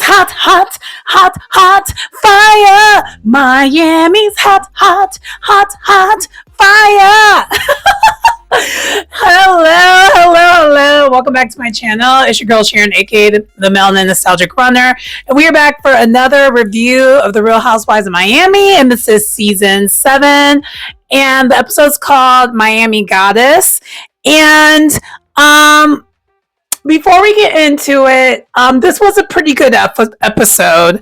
hot, hot, hot, hot fire. Miami's hot, hot, hot, hot fire. Hello. Welcome back to my channel. It's your girl Sharon, aka the Melanin Nostalgic Runner. And we are back for another review of The Real Housewives of Miami. And this is season 7. And the episode's called Miami Goddess. And before we get into it, this was a pretty good episode.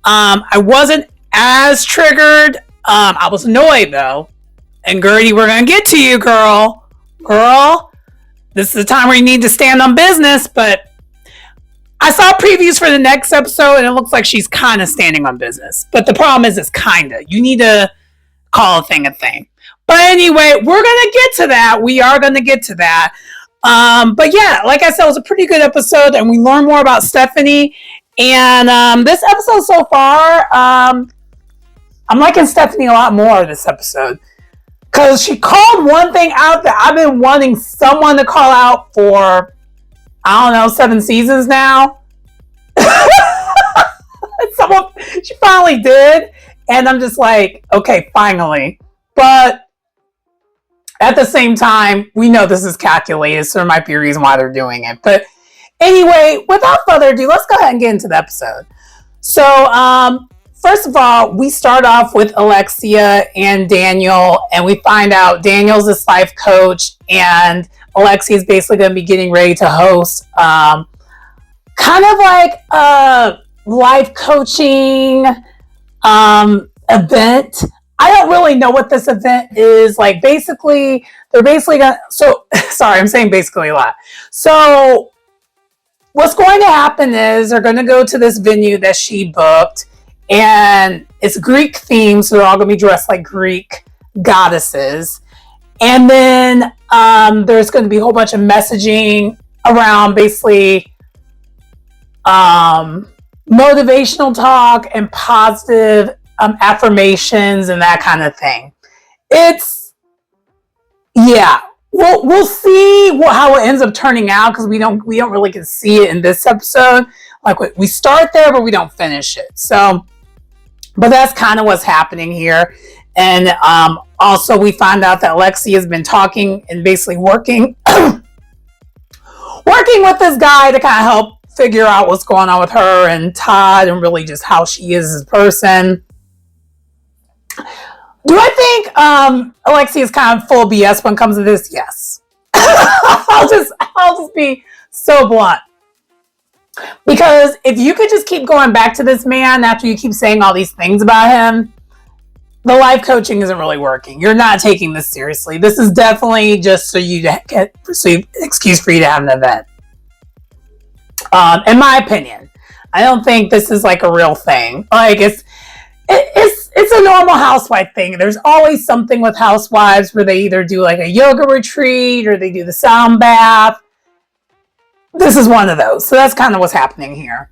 I wasn't as triggered. I was annoyed though. And Gertie, we're going to get to you, girl. This is the time where you need to stand on business, but I saw previews for the next episode and it looks like she's kind of standing on business. But the problem is it's kind of. You need to call a thing a thing. But anyway, we're going to get to that. We are going to get to that. But yeah, like I said, it was a pretty good episode and we learned more about Stephanie. And this episode so far, I'm liking Stephanie a lot more this episode. Because she called one thing out that I've been wanting someone to call out for, 7 seasons now. She finally did. And I'm just like, okay, finally. But at the same time, we know this is calculated, so there might be a reason why they're doing it. But anyway, without further ado, let's go ahead and get into the episode. So, first of all, we start off with Alexia and Daniel, and we find out Daniel's this life coach, and Alexia is basically going to be getting ready to host kind of like a life coaching event. I don't really know what this event is. Like, basically, they're basically going to... So, sorry, I'm saying basically a lot. So, what's going to happen is they're going to go to this venue that she booked, and it's Greek themed, so they're all going to be dressed like Greek goddesses. And then there's going to be a whole bunch of messaging around basically motivational talk and positive affirmations and that kind of thing. We'll see how it ends up turning out because we don't really get to see it in this episode. Like we start there, but we don't finish it. So. But that's kind of what's happening here. And also we find out that Alexia has been talking and basically working with this guy to kind of help figure out what's going on with her and Todd and really just how she is as a person. Do I think Alexia is kind of full BS when it comes to this? Yes. I'll just be so blunt. Because if you could just keep going back to this man after you keep saying all these things about him, the life coaching isn't really working. You're not taking this seriously. This is definitely just so you get excuse for you to have an event. In my opinion, I don't think this is like a real thing. Like it's a normal housewife thing. There's always something with housewives where they either do like a yoga retreat or they do the sound bath. This is one of those. So that's kind of what's happening here.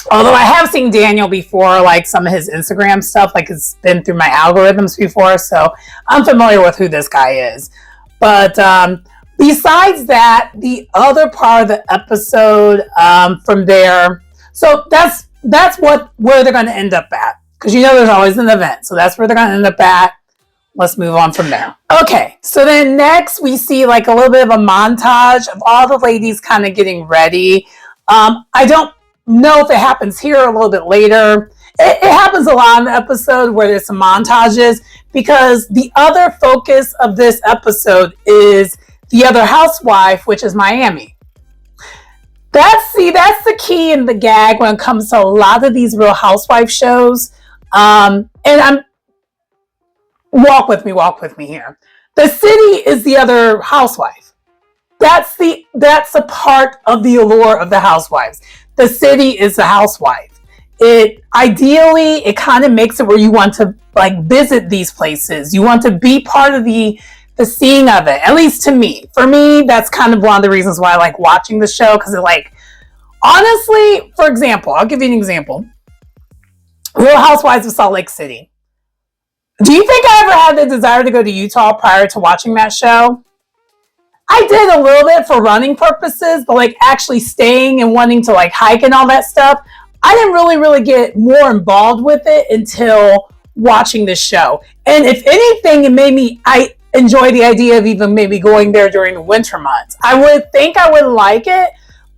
Although I have seen Daniel before, like some of his Instagram stuff, like it's been through my algorithms before. So I'm familiar with who this guy is. But besides that, the other part of the episode from there. So that's where they're going to end up at. Because there's always an event. So that's where they're going to end up at. Let's move on from there. Okay, so then next we see like a little bit of a montage of all the ladies kind of getting ready. I don't know if it happens here a little bit later. It happens a lot in the episode where there's some montages because the other focus of this episode is the other housewife, which is Miami. That's the key and the gag when it comes to a lot of these Real Housewife shows. And walk with me here. The city is the other housewife. That's a part of the allure of the housewives. The city is the housewife. It kind of makes it where you want to like visit these places. You want to be part of the scene of it. At least to me. For me, that's kind of one of the reasons why I like watching the show because it like honestly, for example, I'll give you an example. Real Housewives of Salt Lake City. Do you think I ever had the desire to go to Utah prior to watching that show? I did a little bit for running purposes, but like actually staying and wanting to like hike and all that stuff, I didn't really get more involved with it until watching this show. And if anything, it made me, I enjoy the idea of even maybe going there during the winter months. I would think I would like it,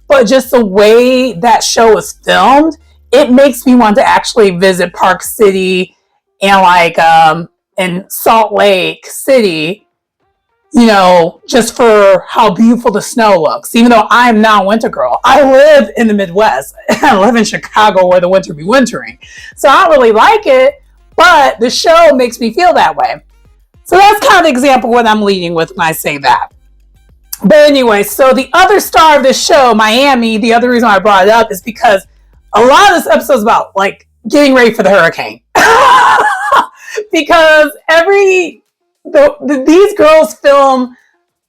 but just the way that show is filmed, it makes me want to actually visit Park City and in Salt Lake City, just for how beautiful the snow looks. Even though I'm not a winter girl, I live in the Midwest. I live in Chicago where the winter be wintering. So I don't really like it, but the show makes me feel that way. So that's kind of the example of what I'm leading with when I say that. But anyway, so the other star of this show, Miami, the other reason I brought it up is because a lot of this episode is about getting ready for the hurricane. Because these girls film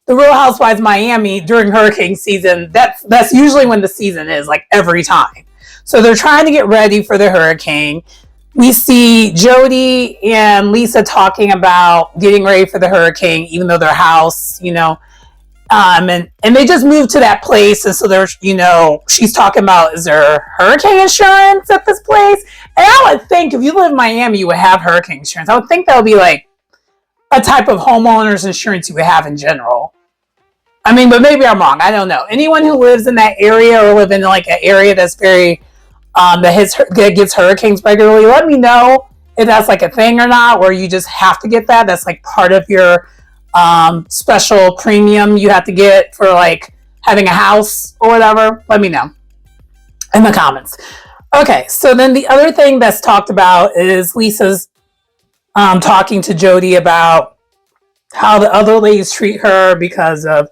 the Real Housewives Miami during hurricane season. That's usually when the season is, every time. So they're trying to get ready for the hurricane. We see Jody and Lisa talking about getting ready for the hurricane, even though their house, and they just moved to that place. And so there's, she's talking about, is there hurricane insurance at this place? And I would think if you live in Miami, you would have hurricane insurance. I would think that would be a type of homeowner's insurance you would have in general. I mean, but maybe I'm wrong. I don't know. Anyone who lives in that area or live in an area that's very, that gets hurricanes regularly, let me know if that's a thing or not, where you just have to get that. That's part of your special premium you have to get for having a house or whatever. Let me know in the comments. Okay, so then the other thing that's talked about is Lisa's talking to Jody about how the other ladies treat her because of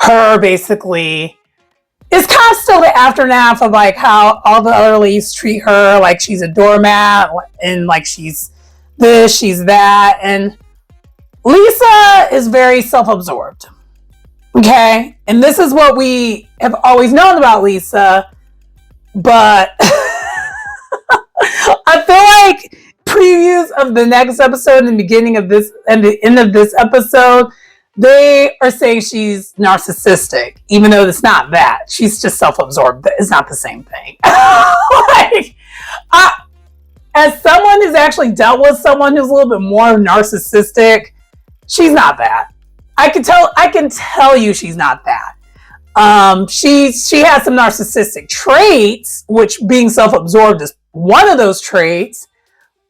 her basically. It's kind of still the aftermath of how all the other ladies treat her like she's a doormat and she's this, she's that. And Lisa is very self-absorbed. Okay? And this is what we have always known about Lisa. But I feel previews of the next episode and the beginning of this and the end of this episode, they are saying she's narcissistic, even though it's not that. She's just self-absorbed. It's not the same thing. As someone who's actually dealt with someone who's a little bit more narcissistic, she's not that. I can tell you she's not that. She has some narcissistic traits, which being self-absorbed is one of those traits,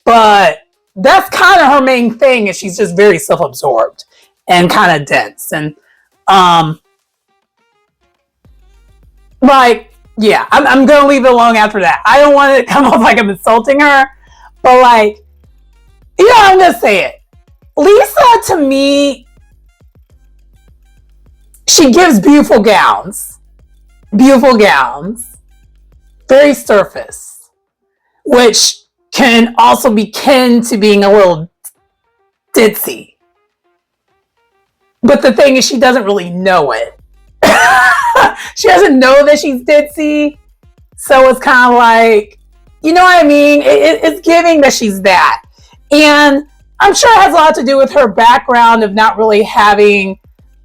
but that's kind of her main thing, is she's just very self-absorbed and kind of dense. And yeah, I'm gonna leave it alone after that. I don't want it to come off like I'm insulting her, but I'm gonna say it. Lisa, to me, she gives beautiful gowns, very surface, which can also be kin to being a little ditzy. But the thing is, she doesn't really know it. She doesn't know that she's ditzy. So it's kind of you know what I mean? It's giving that she's that. And I'm sure it has a lot to do with her background of not really having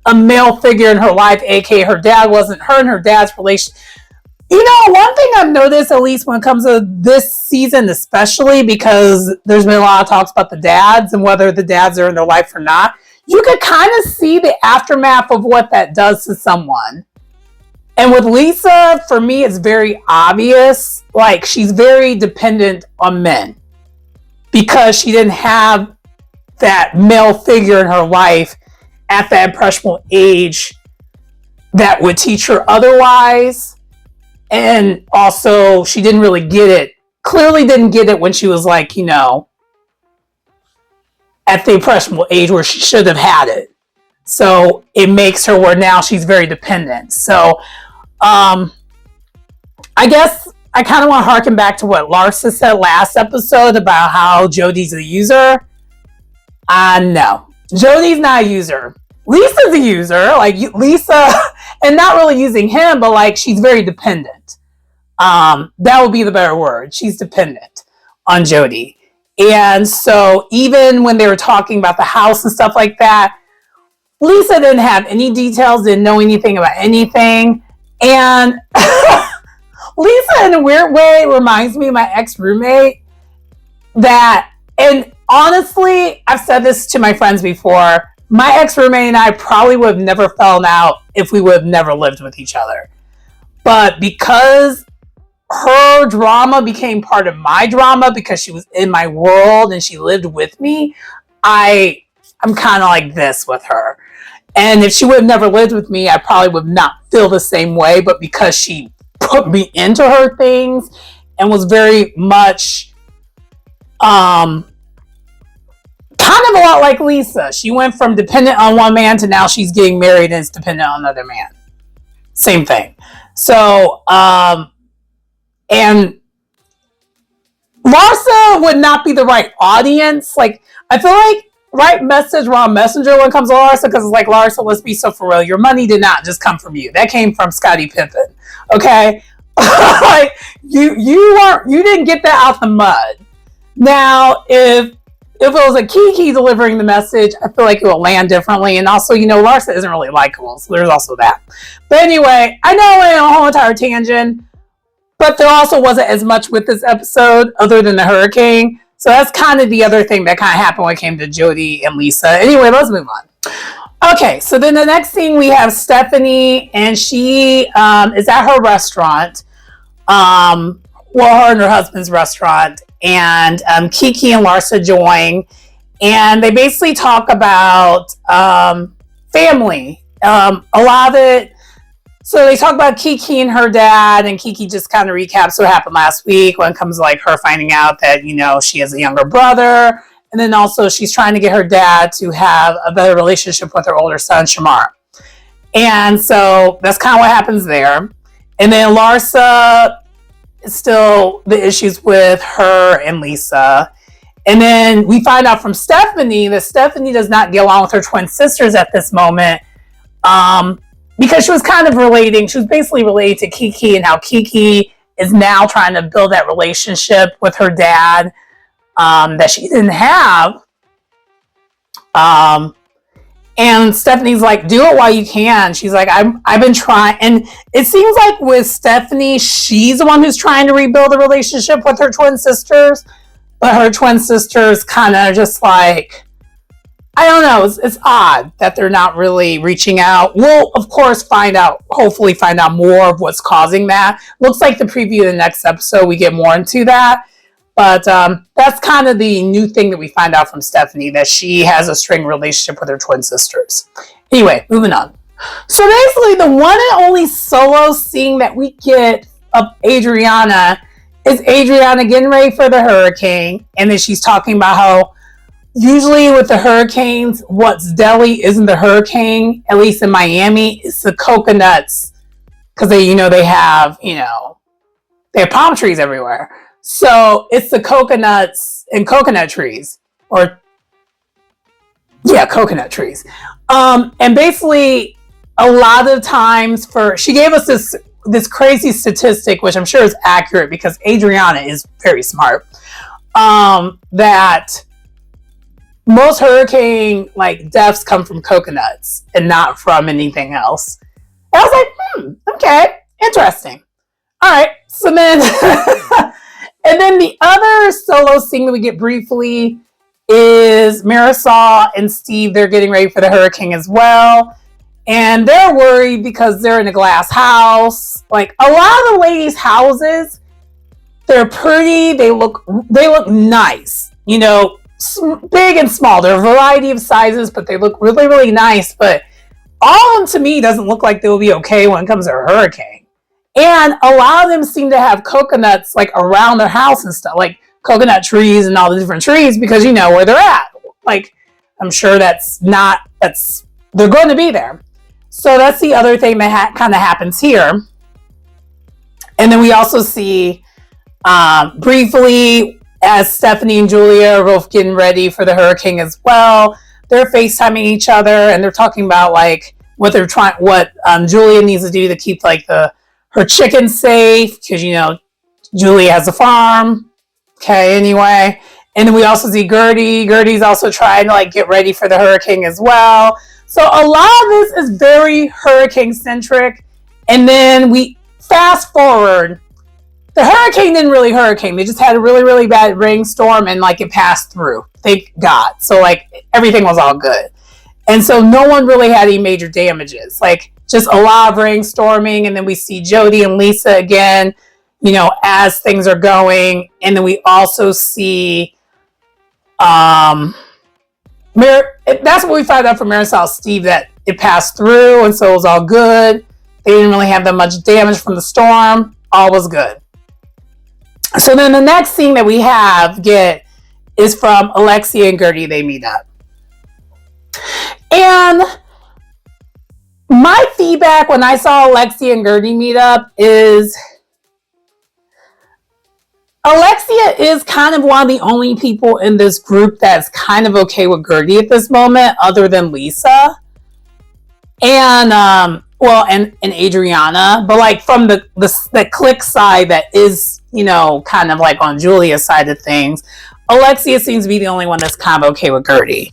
a male figure in her life, aka her dad wasn't, her and her dad's relation. One thing I've noticed, at least when it comes to this season, especially because there's been a lot of talks about the dads and whether the dads are in their life or not, you could kind of see the aftermath of what that does to someone. And with Lisa, for me, it's very obvious. She's very dependent on men because she didn't have that male figure in her life at that impressionable age that would teach her otherwise. And also, she didn't really get it. Clearly didn't get it when she was at the impressionable age where she should have had it. So it makes her where now she's very dependent. So I guess I kind of want to harken back to what Larsa said last episode about how Jody's a user. No, Jody's not a user. Lisa's a user. Lisa, and not really using him, but she's very dependent. That would be the better word. She's dependent on Jody. And so even when they were talking about the house and stuff like that, Lisa didn't have any details, didn't know anything about anything. And Lisa, in a weird way, reminds me of my ex-roommate. And honestly, I've said this to my friends before. My ex-roommate and I probably would have never fallen out if we would have never lived with each other. But because her drama became part of my drama, because she was in my world and she lived with me, I'm kind of like this with her. And if she would have never lived with me, I probably would not feel the same way. But because she put me into her things and was very much kind of a lot like Lisa. She went from dependent on one man to now she's getting married and is dependent on another man. Same thing. So, and Larsa would not be the right audience. Like, I feel like right message, wrong messenger when it comes to Larsa, because it's like, Larsa, let's be so for real. Your money did not just come from you. That came from Scottie Pippen. Okay? Like, you didn't get that out the mud. Now, if it was a Kiki delivering the message, I feel like it will land differently. And also, Larsa isn't really likable, so there's also that. But anyway, I know I went on a whole entire tangent, but there also wasn't as much with this episode other than the hurricane. So that's kind of the other thing that kind of happened when it came to Jody and Lisa. Anyway, let's move on. Okay, so then the next scene we have Stephanie, and she is at her restaurant. Her and her husband's restaurant. And Kiki and Larsa join, and they basically talk about family. A lot of it. So they talk about Kiki and her dad, and Kiki just kind of recaps what happened last week when it comes to like her finding out that she has a younger brother, and then also she's trying to get her dad to have a better relationship with her older son Shamar. And so that's kind of what happens there. And then Larsa, still the issues with her and Lisa. And then we find out from Stephanie that Stephanie does not get along with her twin sisters at this moment, because she was basically relating to Kiki, and how Kiki is now trying to build that relationship with her dad that she didn't have. And Stephanie's like, do it while you can. She's like, I've been trying. And it seems like with Stephanie, she's the one who's trying to rebuild the relationship with her twin sisters. But her twin sisters kind of just like, I don't know. It's odd that they're not really reaching out. We'll, of course, hopefully find out more of what's causing that. Looks like the preview of the next episode, we get more into that. But that's kind of the new thing that we find out from Stephanie, that she has a strained relationship with her twin sisters. Anyway, moving on. So basically, the one and only solo scene that we get of Adriana is Adriana getting ready for the hurricane. And then she's talking about how usually with the hurricanes, what's deadly isn't the hurricane, at least in Miami, it's the coconuts. Because they have palm trees everywhere. So it's the coconuts and coconut trees, coconut trees. And basically, a lot of times she gave us this crazy statistic, which I'm sure is accurate because Adriana is very smart, that most hurricane deaths come from coconuts and not from anything else. And I was like, okay, interesting. All right, so then. And then the other solo scene that we get briefly is Marisol and Steve. They're getting ready for the hurricane as well. And they're worried because they're in a glass house. Like, a lot of the ladies' houses, they're pretty. They look nice. Big and small. There are a variety of sizes, but they look really, really nice. But all of them, to me, doesn't look like they'll be okay when it comes to a hurricane. And a lot of them seem to have coconuts around their house and stuff, like coconut trees and all the different trees, because where they're at. I'm sure they're going to be there. So that's the other thing that kind of happens here. And then we also see briefly as Stephanie and Julia are both getting ready for the hurricane as well. They're FaceTiming each other and they're talking about what Julia needs to do to keep her chickens safe, because Julia has a farm. Okay, anyway. And then we also see Gertie. Gertie's also trying to get ready for the hurricane as well. So a lot of this is very hurricane centric. And then we fast forward the hurricane didn't really hurricane. They just had a really, really bad rainstorm and like it passed through. Thank God. So like everything was all good. And so no one really had any major damages. Like just a lot of rainstorming. And then we see Jody and Lisa again, you know, as things are going. And then we also see, that's what we found out from Marisol Steve, that it passed through. And so it was all good. They didn't really have that much damage from the storm. All was good. So then the next scene that we get is from Alexia and Gertie. They meet up. And my feedback when I saw Alexia and Gertie meet up is Alexia is kind of one of the only people in this group that's kind of okay with Gertie at this moment, other than Lisa. And, and Adriana. But like from the clique side that is, you know, kind of like on Julia's side of things, Alexia seems to be the only one that's kind of okay with Gertie.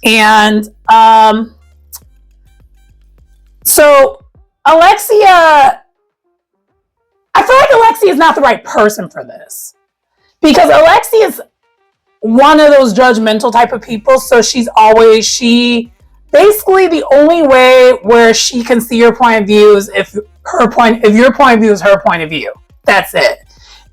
And so Alexia, I feel like Alexia is not the right person for this, because Alexia is one of those judgmental type of people. So basically the only way where she can see your point of view is if your point of view is her point of view. That's it.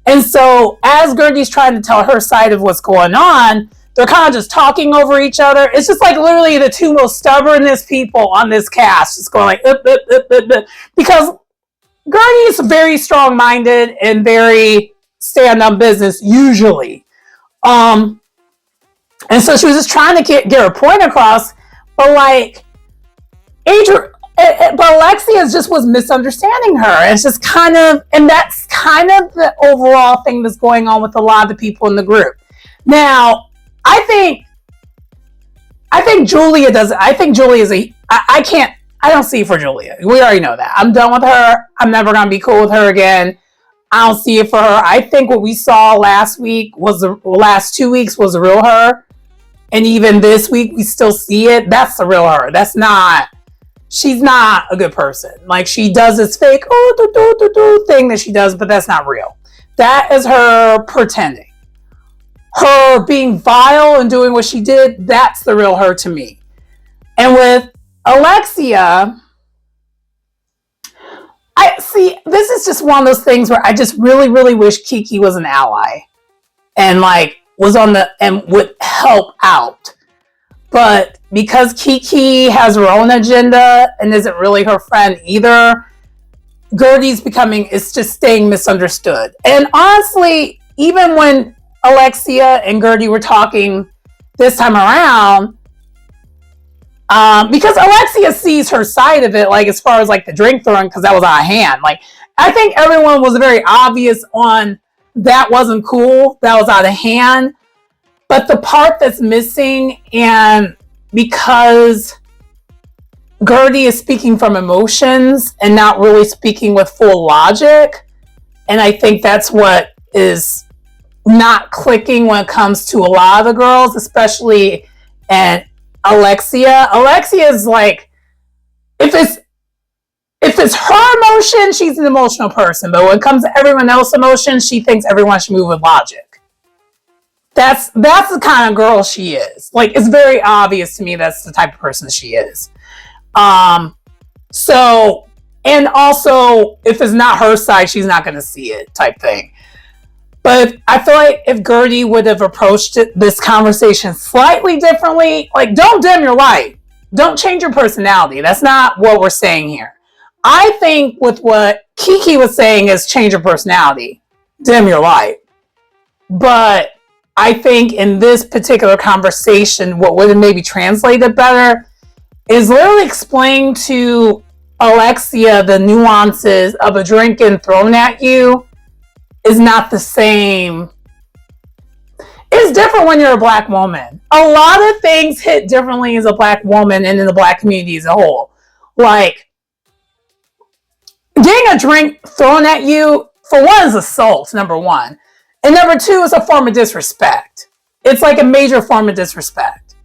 And so as Gertie's trying to tell her side of what's going on, they're kind of just talking over each other. It's just like literally the two most stubbornest people on this cast, just going like, because Gertie is very strong-minded and very stand-on business usually. And so she was just trying to get her point across, but like but Alexia just was misunderstanding her. And it's just and that's kind of the overall thing that's going on with a lot of the people in the group. Now, I think Julia does. I think Julia is I don't see it for Julia. We already know that. I'm done with her. I'm never going to be cool with her again. I don't see it for her. I think what we saw last 2 weeks was the real her. And even this week, we still see it. That's the real her. She's not a good person. Like, she does this fake, thing that she does, but that's not real. That is her pretending. Her being vile and doing what she did, that's the real her to me. And with Alexia, this is just one of those things where I just really, really wish Kiki was an ally and like and would help out. But because Kiki has her own agenda and isn't really her friend either, Gertie's it's just staying misunderstood. And honestly, even when Alexia and Gertie were talking this time around, because Alexia sees her side of it, like as far as like the drink throwing, because that was out of hand. Like, I think everyone was very obvious on that wasn't cool, that was out of hand. But the part that's missing, and because Gertie is speaking from emotions and not really speaking with full logic, and I think that's what is not clicking when it comes to a lot of the girls, especially and Alexia. Alexia is like, if it's her emotion, she's an emotional person. But when it comes to everyone else's emotion, she thinks everyone should move with logic. That's the kind of girl she is. Like, it's very obvious to me that's the type of person she is. So, and also, if it's not her side, she's not going to see it type thing. But I feel like if Gertie would have approached this conversation slightly differently, like, don't dim your light. Don't change your personality. That's not what we're saying here. I think with what Kiki was saying is change your personality, dim your light. But I think in this particular conversation, what would have maybe translated better is literally explain to Alexia the nuances of a drink getting thrown at you is not the same. It's different when you're a black woman. A lot of things hit differently as a black woman and in the black community as a whole. Like, getting a drink thrown at you, for one, is assault, number one. And number two, is a form of disrespect. It's like a major form of disrespect.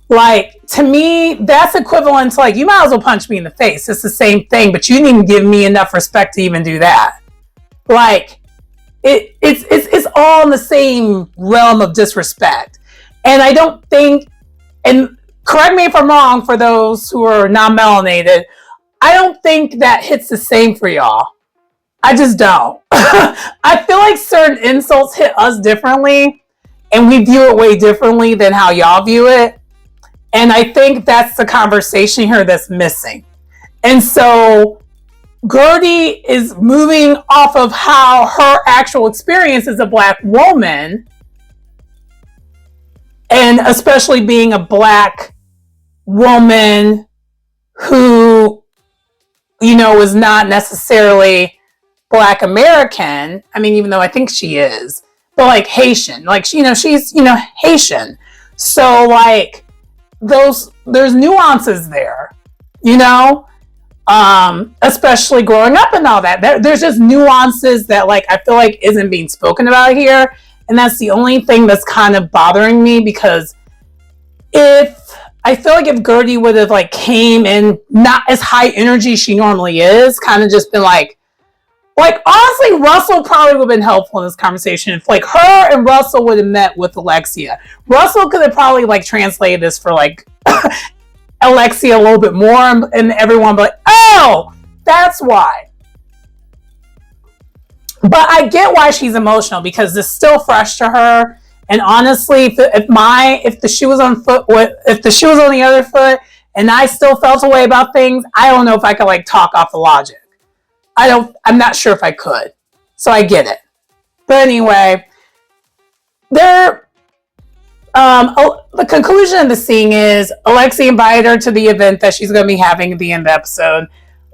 Like, to me, that's equivalent to like, you might as well punch me in the face. It's the same thing, but you didn't even give me enough respect to even do that. Like, it's all in the same realm of disrespect. And I don't think, and correct me if I'm wrong for those who are non-melanated, I don't think that hits the same for y'all. I just don't. I feel like certain insults hit us differently, and we view it way differently than how y'all view it. And I think that's the conversation here that's missing. And so Gertie is moving off of how her actual experience as a Black woman, and especially being a Black woman who, is not necessarily Black American. I mean, even though I think she is, but like Haitian, like, she's, Haitian. So like there's nuances there, especially growing up and all that. There's just nuances that like I feel like isn't being spoken about here, and that's the only thing that's kind of bothering me, because I feel like if Gertie would have like came in not as high energy she normally is, kind of just been like honestly, Russell probably would have been helpful in this conversation if like her and Russell would have met with Alexia. Russell could have probably like translated this for like Alexia a little bit more, and everyone be like, oh, that's why. But I get why she's emotional, because it's still fresh to her. And honestly, if the shoe was on the other foot, and I still felt a way about things, I don't know if I could like talk off the logic. I'm not sure if I could. So I get it. But anyway, the conclusion of the scene is Alexia invited her to the event that she's going to be having at the end of the episode,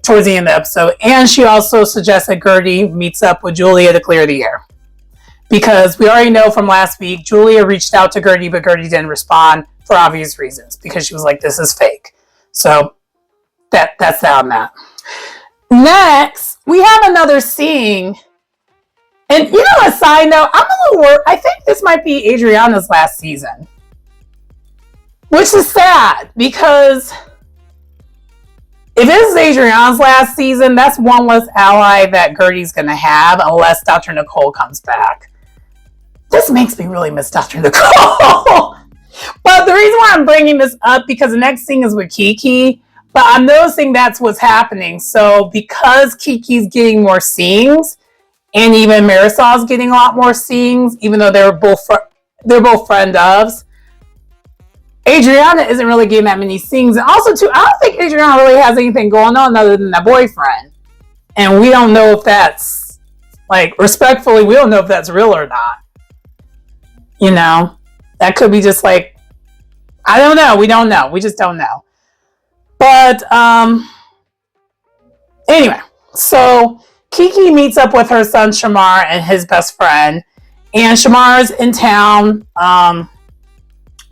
towards the end of the episode. And she also suggests that Gertie meets up with Julia to clear the air. Because we already know from last week, Julia reached out to Gertie, but Gertie didn't respond for obvious reasons, because she was like, this is fake. So that's that on that. Next, we have another scene. And a side note, I'm a little worried. I think this might be Adriana's last season. Which is sad, because if this is Adriana's last season, that's one less ally that Gertie's going to have, unless Dr. Nicole comes back. This makes me really miss Dr. Nicole. But the reason why I'm bringing this up, because the next scene is with Kiki, but I'm noticing that's what's happening. So because Kiki's getting more scenes, and even Marisol's getting a lot more scenes, even though they're both friend ofs, Adriana isn't really getting that many scenes. And also, too, I don't think Adriana really has anything going on other than that boyfriend. And we don't know if that's, like, respectfully, we don't know if that's real or not. That could be just like, I don't know. We don't know. We just don't know. But, anyway, so Kiki meets up with her son Shamar and his best friend. And Shamar's in town,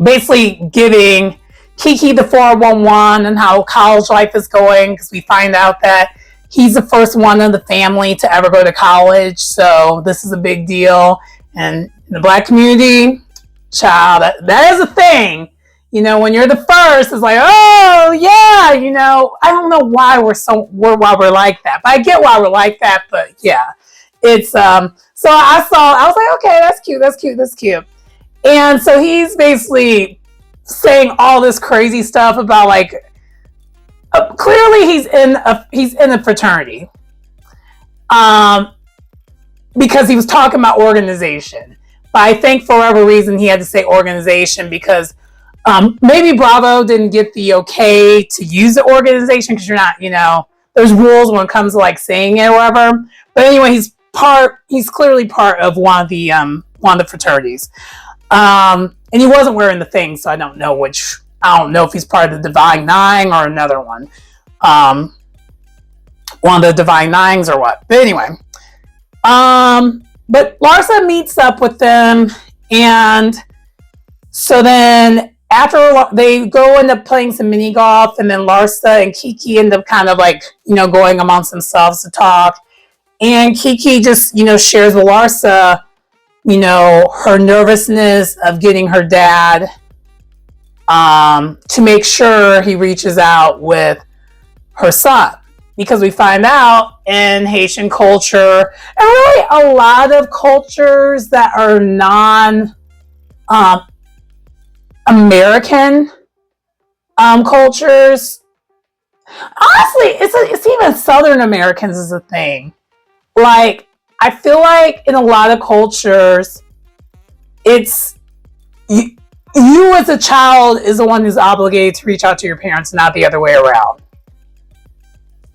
basically giving Kiki the 411 and how college life is going, because we find out that he's the first one in the family to ever go to college. So this is a big deal. And in the Black community, child, that is a thing. When you're the first, it's like, oh yeah, I don't know why we're like that, but I get why we're like that. But yeah, it's so I was like, okay, that's cute. And so he's basically saying all this crazy stuff about like, clearly he's in a fraternity, because he was talking about organization. But I think for whatever reason he had to say organization, because maybe Bravo didn't get the okay to use the organization, because you're not, there's rules when it comes to like saying it or whatever. But anyway, he's clearly part of one of the fraternities. And he wasn't wearing the thing, so I don't know if he's part of the Divine Nine or another one. One of the Divine Nines or what. But anyway. But Larsa meets up with them, and so then after they end up playing some mini golf, and then Larsa and Kiki end up kind of like, going amongst themselves to talk. And Kiki just, shares with Larsa, her nervousness of getting her dad, to make sure he reaches out with her son. because we find out in Haitian culture, and really a lot of cultures that are non American cultures. Honestly, it's even Southern Americans is a thing. Like, I feel like in a lot of cultures, it's you as a child is the one who's obligated to reach out to your parents, not the other way around.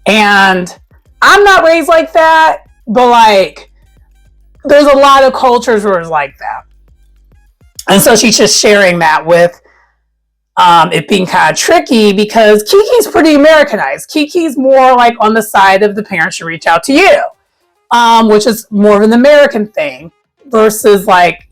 And I'm not raised like that, but like, there's a lot of cultures where it's like that. And so she's just sharing that with it being kind of tricky because Kiki's pretty Americanized. Kiki's more like on the side of the parents should reach out to you, which is more of an American thing versus like,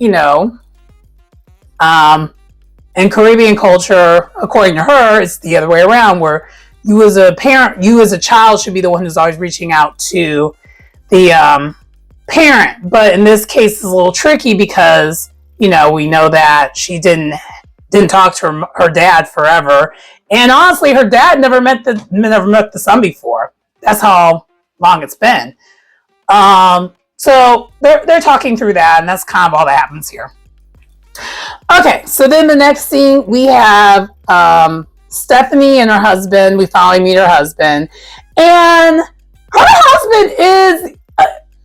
in Caribbean culture, according to her, it's the other way around where you as a parent, you as a child should be the one who's always reaching out to the parent. But in this case, it's a little tricky because, we know that she didn't talk to her dad forever. And honestly, her dad never met the son before. That's how long it's been. So they're talking through that, and that's kind of all that happens here. Okay, so then the next scene, we have Stephanie and her husband. We finally meet her husband. And her husband is,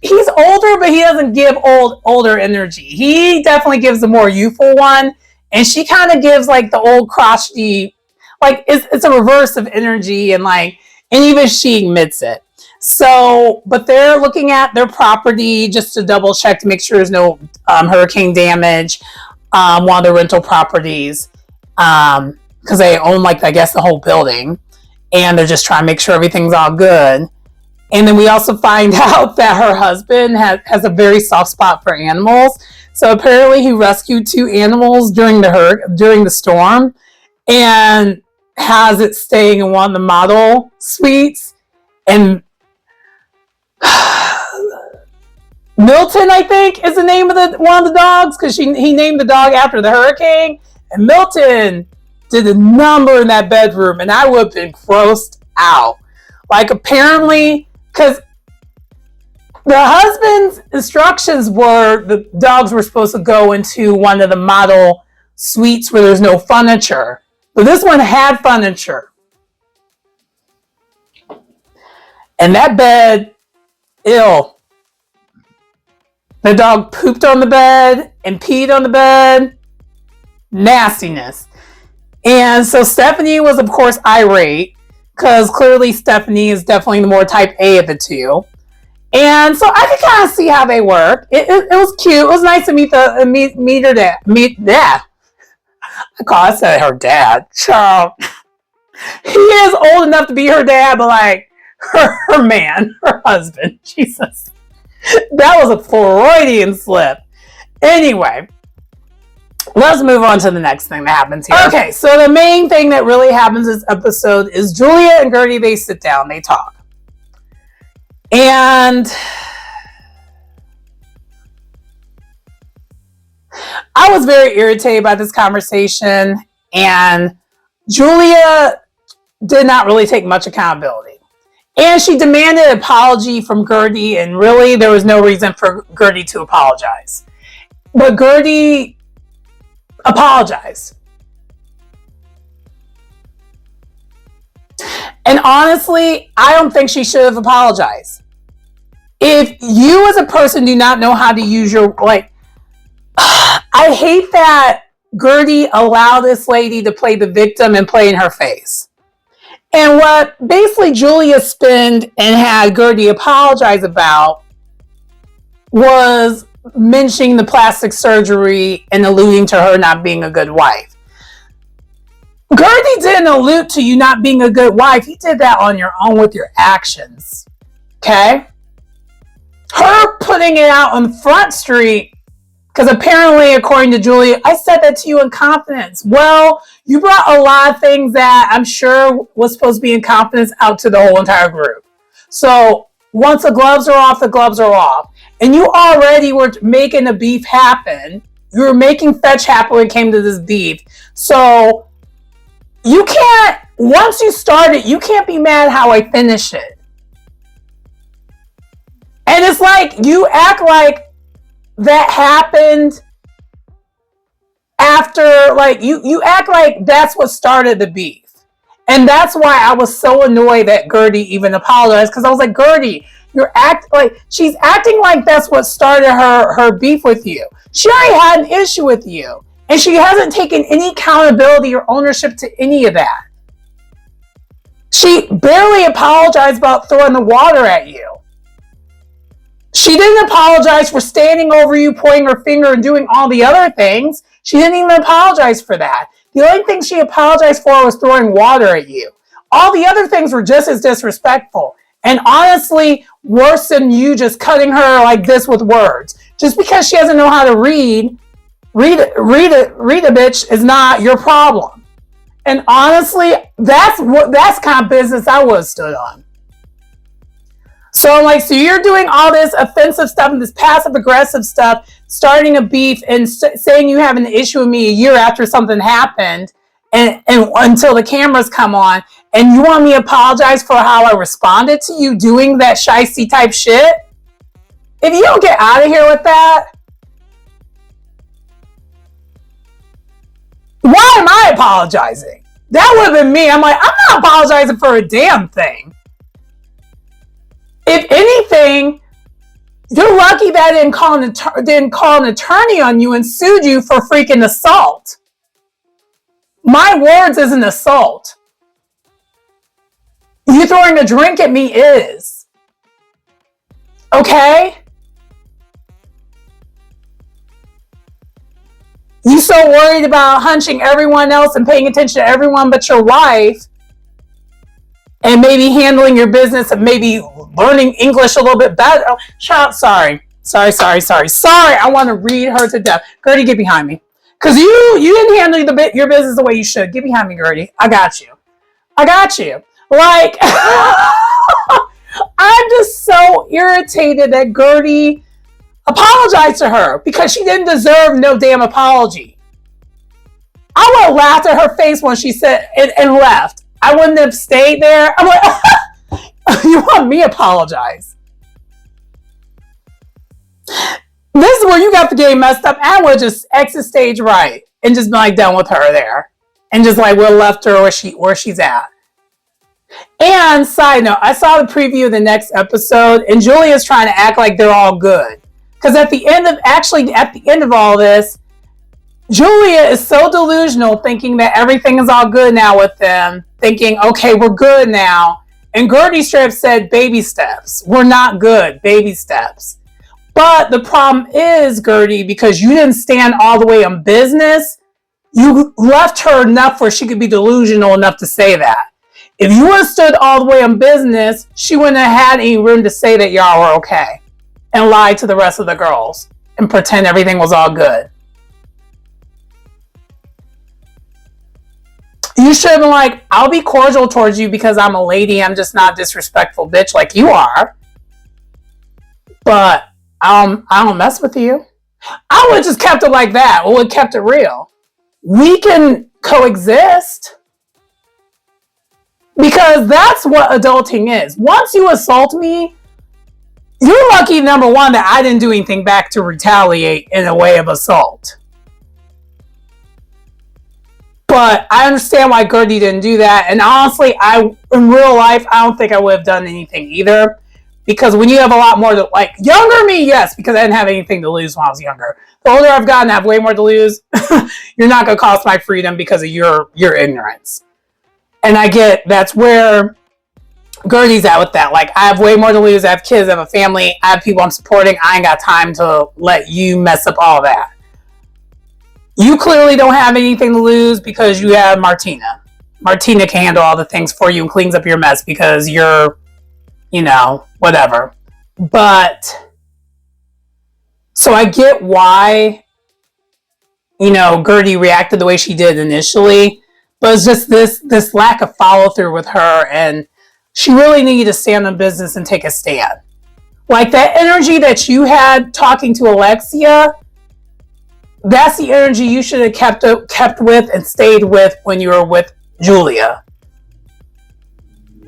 he's older, but he doesn't give older energy. He definitely gives the more youthful one. And she kind of gives like the old crotchety, like it's a reverse of energy. And even she admits it. So, but they're looking at their property just to double check to make sure there's no hurricane damage. One of the rental properties, because they own I guess the whole building, and they're just trying to make sure everything's all good. And then we also find out that her husband has a very soft spot for animals. So apparently he rescued 2 animals during the storm, and has it staying in one of the model suites. And Milton, I think, is the name of one of the dogs, because he named the dog after the hurricane. And Milton did a number in that bedroom, and I would have been grossed out. Apparently, because the husband's instructions were the dogs were supposed to go into one of the model suites where there's no furniture. But this one had furniture. And that bed, ew. The dog pooped on the bed and peed on the bed. Nastiness. And so Stephanie was, of course, irate, because clearly Stephanie is definitely the more type A of the two. And so I could kind of see how they work. It was cute. It was nice to meet her dad. I said her dad. Child. He is old enough to be her dad, but her man, her husband. Jesus. That was a Freudian slip. Anyway, let's move on to the next thing that happens here. Okay, so the main thing that really happens this episode is Julia and Gertie, they sit down, they talk. And I was very irritated by this conversation, and Julia did not really take much accountability. And she demanded an apology from Gertie, and really there was no reason for Gertie to apologize. But Gertie apologized. And honestly, I don't think she should have apologized. If you as a person do not know how to use your, I hate that Gertie allowed this lady to play the victim and play in her face. And what basically Julia spinned and had Gertie apologize about was mentioning the plastic surgery and alluding to her not being a good wife. Gertie didn't allude to you not being a good wife. You did that on your own with your actions. Okay? Her putting it out on Front Street, because apparently, according to Julia, I said that to you in confidence. Well, you brought a lot of things that I'm sure was supposed to be in confidence out to the whole entire group. So once the gloves are off, the gloves are off. And you already were making the beef happen. You were making fetch happen when it came to this beef. So you can't, once you start it, you can't be mad how I finish it. And it's like you act like that happened after, like you act like that's what started the beef. And that's why I was so annoyed that Gertie even apologized, because I was like, Gertie, she's acting like that's what started her beef with you. She already had an issue with you, and she hasn't taken any accountability or ownership to any of that. She barely apologized about throwing the water at you. She didn't apologize for standing over you, pointing her finger, and doing all the other things. She didn't even apologize for that. The only thing she apologized for was throwing water at you. All the other things were just as disrespectful. And honestly, worse than you just cutting her like this with words. Just because she doesn't know how to read a bitch is not your problem. And honestly, that's kind of business I would have stood on. So I'm like, so you're doing all this offensive stuff and this passive aggressive stuff, starting a beef and saying you have an issue with me a year after something happened, and until the cameras come on, and you want me to apologize for how I responded to you doing that shicey type shit? If you don't get out of here with that, why am I apologizing? That would have been me. I'm like, I'm not apologizing for a damn thing. If anything, you're lucky that I didn't call an attorney on you and sued you for freaking assault. My words is an assault. You throwing a drink at me is. Okay? You so worried about hunching everyone else and paying attention to everyone but your wife, and maybe handling your business and maybe learning English a little bit better. Oh, child, sorry. I want to read her to death. Gertie, get behind me. Because you didn't handle your business the way you should. Get behind me, Gertie. I got you. Like, I'm just so irritated that Gertie apologized to her, because she didn't deserve no damn apology. I would have laughed at her face when she said and left. I wouldn't have stayed there. I'm like, you want me to apologize? This is where you got the game messed up. I would just exit stage right and just be like done with her there, and just like we'll left her where she's at. And side note, I saw the preview of the next episode, and Julia's trying to act like they're all good, because at the end of all this, Julia is so delusional, thinking that everything is all good now with them, thinking, okay, we're good now. And Gertie straight up said, baby steps. We're not good, baby steps. But the problem is, Gertie, because you didn't stand all the way on business, you left her enough where she could be delusional enough to say that. If you would have stood all the way on business, she wouldn't have had any room to say that y'all were okay and lie to the rest of the girls and pretend everything was all good. You should have been like, I'll be cordial towards you because I'm a lady. I'm just not a disrespectful bitch like you are. But I don't mess with you. I would have just kept it like that. I would have kept it real. We can coexist. Because that's what adulting is. Once you assault me, you're lucky, number one, that I didn't do anything back to retaliate in a way of assault. But I understand why Gertie didn't do that. And honestly, in real life, I don't think I would have done anything either. Because when you have a lot more to, like, younger me, yes, because I didn't have anything to lose when I was younger. The older I've gotten, I have way more to lose. You're not going to cost my freedom because of your ignorance. And I get that's where Gertie's at with that. Like, I have way more to lose. I have kids, I have a family, I have people I'm supporting. I ain't got time to let you mess up all that. You clearly don't have anything to lose because you have Martina. Martina can handle all the things for you and cleans up your mess because you're, whatever. But, so I get why, Gertie reacted the way she did initially. But it's just this lack of follow through with her, and she really needed to stand on business and take a stand. Like that energy that you had talking to Alexia, that's the energy you should have kept with and stayed with when you were with Julia.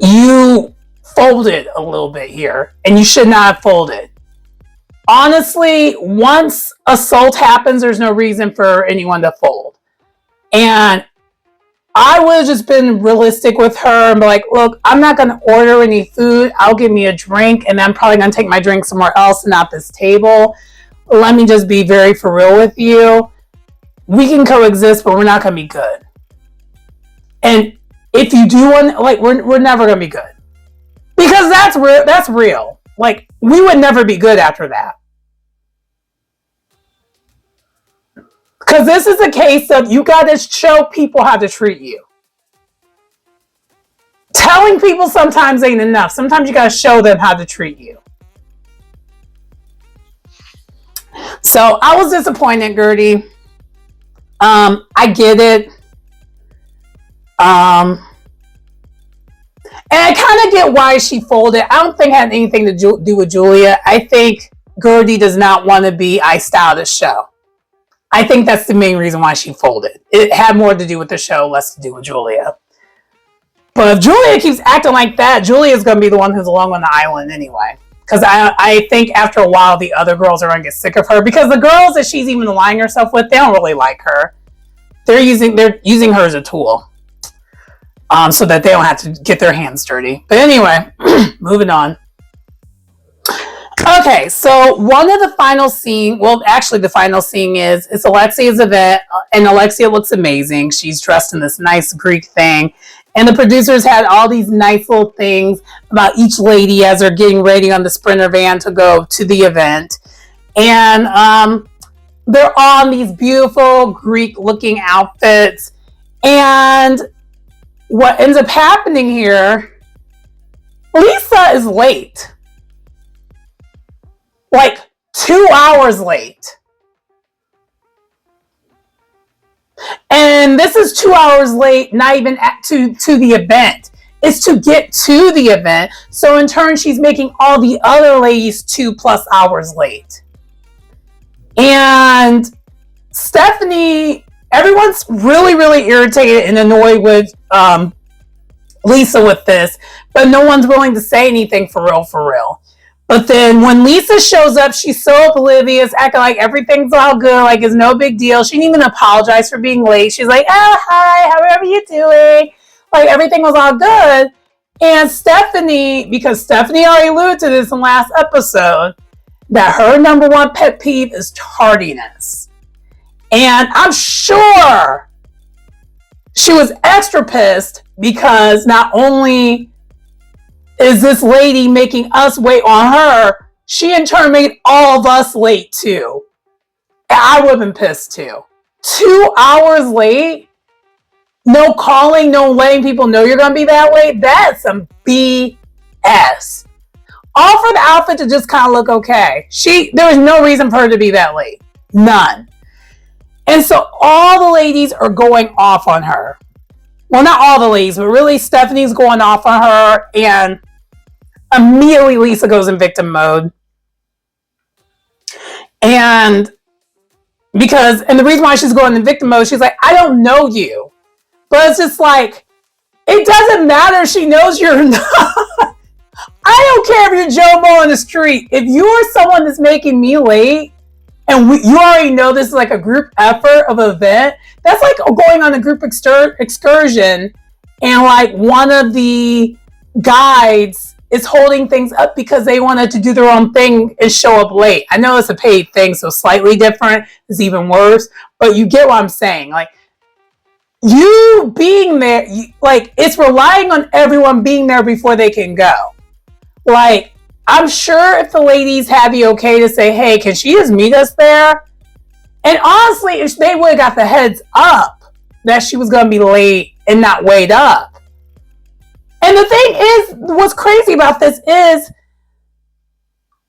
You folded a little bit here, and you should not have folded. honestly, once assault happens, there's no reason for anyone to fold. And I would have just been realistic with her and be like, look, I'm not going to order any food. I'll give me a drink, and I'm probably going to take my drink somewhere else and not this table. Let me just be very for real with you. We can coexist, but we're not going to be good. And if you do one, like, we're never going to be good. Because that's real. Like, we would never be good after that. Because this is a case of you got to show people how to treat you. Telling people sometimes ain't enough. Sometimes you got to show them how to treat you. So I was disappointed, Gertie. I get it. And I kind of get why she folded. I don't think it had anything to do with Julia. I think Gertie does not want to be iced out of the show. I think that's the main reason why she folded. It had more to do with the show, less to do with Julia. But if Julia keeps acting like that, Julia's going to be the one who's alone on the island anyway. Because I think after a while, the other girls are going to get sick of her. Because the girls that she's even aligning herself with, they don't really like her. They're using her as a tool. So that they don't have to get their hands dirty. But anyway, moving on. Okay, so one of the final scene, well, actually the final scene is, it's Alexia's event, and Alexia looks amazing. She's dressed in this nice Greek thing, and the producers had all these nice little things about each lady as they're getting ready on the Sprinter van to go to the event. And they're all in these beautiful Greek-looking outfits, and what ends up happening here, Lisa is late. Like 2 hours late. And this is 2 hours late, not even to the event. It's to get to the event. So in turn, she's making all the other ladies 2+ hours late. And Stephanie, everyone's really, really irritated and annoyed with Lisa with this, but no one's willing to say anything for real. But then when Lisa shows up, she's so oblivious, acting like everything's all good, like it's no big deal. She didn't even apologize for being late. She's like, oh, hi, however you doing? Like everything was all good. And Stephanie, because Stephanie already alluded to this in the last episode, that her number one pet peeve is tardiness. And I'm sure she was extra pissed because not only is this lady making us wait on her, she in turn made all of us late too. And I would have been pissed too. 2 hours late? No calling, no letting people know you're going to be that late? That's some BS. All for the outfit to just kind of look okay. There was no reason for her to be that late. None. And so all the ladies are going off on her. Well, not all the ladies, but really Stephanie's going off on her, and immediately Lisa goes in victim mode. And the reason why she's going in victim mode, she's like, I don't know you. But it's just like, it doesn't matter. She knows you're not. I don't care if you're Joe Mo on the street. If you're someone that's making me late, and you already know this is like a group effort of an event, that's like going on a group excursion, and like one of the guides is holding things up because they wanted to do their own thing and show up late. I know it's a paid thing, so slightly different is even worse, but you get what I'm saying. Like, you being there, like, it's relying on everyone being there before they can go. Like, I'm sure if the ladies had the okay to say, hey, can she just meet us there? And honestly, if they would have got the heads up that she was going to be late and not wait up. And the thing is, what's crazy about this is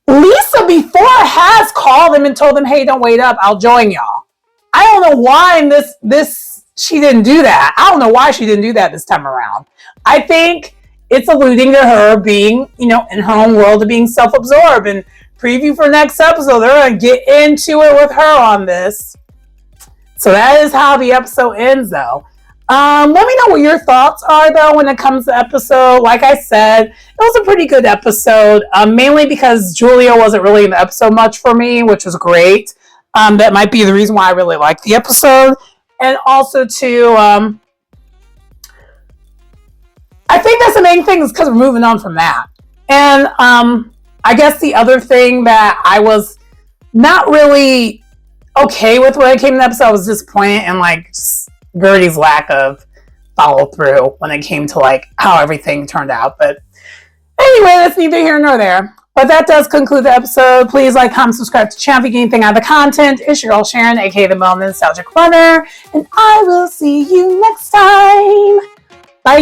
Lisa before has called them and told them, hey, don't wait up, I'll join y'all. I don't know why she didn't do that. I don't know why she didn't do that this time around. I think it's alluding to her being, in her own world of being self-absorbed. And preview for next episode, they're going to get into it with her on this. So that is how the episode ends, though. Let me know what your thoughts are, though, when it comes to the episode. Like I said, it was a pretty good episode, mainly because Julia wasn't really in the episode much for me, which was great. That might be the reason why I really liked the episode. And also, too, I think that's the main thing is because we're moving on from that. And I guess the other thing that I was not really okay with when it came to the episode, I was disappointed in like just Gertie's lack of follow through when it came to like how everything turned out. But anyway, that's neither here nor there. But that does conclude the episode. Please like, comment, subscribe to the channel if you get anything out of the content. It's your girl Sharon, aka the Melanin Nostalgic Runner, and I will see you next time. Bye.